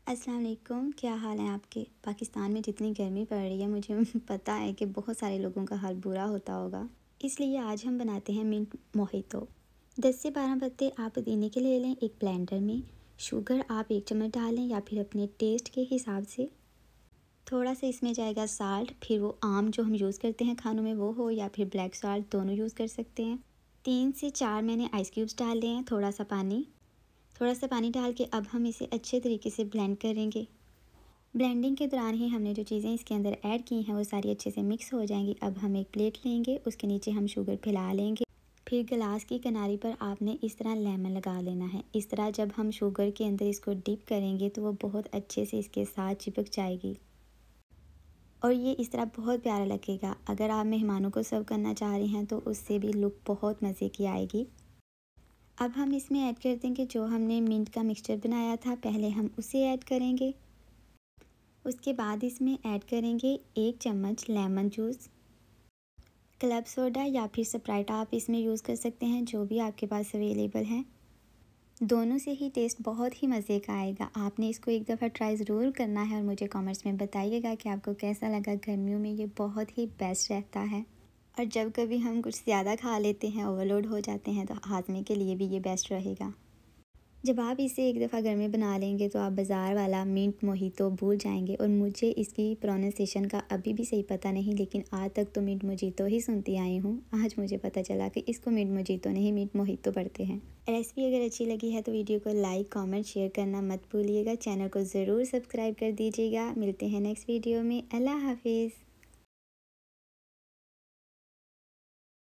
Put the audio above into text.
अस्सलाम वालेकुम, क्या हाल है आपके। पाकिस्तान में जितनी गर्मी पड़ रही है मुझे पता है कि बहुत सारे लोगों का हाल बुरा होता होगा। इसलिए आज हम बनाते हैं मिंट मोहितो। 10 से 12 पत्ते आप पुदीने के ले लें। एक ब्लेंडर में शुगर आप 1 चम्मच डालें या फिर अपने टेस्ट के हिसाब से। थोड़ा सा इसमें जाएगा साल्ट, फिर वो आम जो हम यूज़ करते हैं खानों में वो हो या फिर ब्लैक साल्ट, दोनों यूज़ कर सकते हैं। 3 से 4 मैंने आइस क्यूब्स डाल लिए हैं। थोड़ा सा पानी डाल के अब हम इसे अच्छे तरीके से ब्लेंड करेंगे। ब्लेंडिंग के दौरान ही हमने जो चीज़ें इसके अंदर ऐड की हैं वो सारी अच्छे से मिक्स हो जाएंगी। अब हम एक प्लेट लेंगे, उसके नीचे हम शुगर फैला लेंगे। फिर गिलास की किनारी पर आपने इस तरह लेमन लगा लेना है। इस तरह जब हम शुगर के अंदर इसको डिप करेंगे तो वो बहुत अच्छे से इसके साथ चिपक जाएगी और ये इस तरह बहुत प्यारा लगेगा। अगर आप मेहमानों को सर्व करना चाह रहे हैं तो उससे भी लुक बहुत मज़े की आएगी। अब हम इसमें ऐड कर देंगे जो हमने मिंट का मिक्सचर बनाया था, पहले हम उसे ऐड करेंगे। उसके बाद इसमें ऐड करेंगे 1 चम्मच लेमन जूस। क्लब सोडा या फिर स्प्राइट आप इसमें यूज़ कर सकते हैं, जो भी आपके पास अवेलेबल है। दोनों से ही टेस्ट बहुत ही मज़े का आएगा। आपने इसको एक दफ़ा ट्राई ज़रूर करना है और मुझे कमेंट्स में बताइएगा कि आपको कैसा लगा। गर्मियों में ये बहुत ही बेस्ट रहता है और जब कभी हम कुछ ज़्यादा खा लेते हैं, ओवरलोड हो जाते हैं, तो हाजमे के लिए भी ये बेस्ट रहेगा। जब आप इसे एक दफ़ा घर में बना लेंगे तो आप बाज़ार वाला मिंट मोहितो भूल जाएंगे। और मुझे इसकी प्रोनाउंसिएशन का अभी भी सही पता नहीं, लेकिन आज तक तो मिंट मोजितो ही सुनती आई हूँ। आज मुझे पता चला कि इसको मिंट मोजितो नहीं मिंट मोहितो पढ़ते हैं। रेसिपी अगर अच्छी लगी है तो वीडियो को लाइक, कमेंट, शेयर करना मत भूलिएगा। चैनल को ज़रूर सब्सक्राइब कर दीजिएगा। मिलते हैं नेक्स्ट वीडियो में। अल्लाह हाफिज़।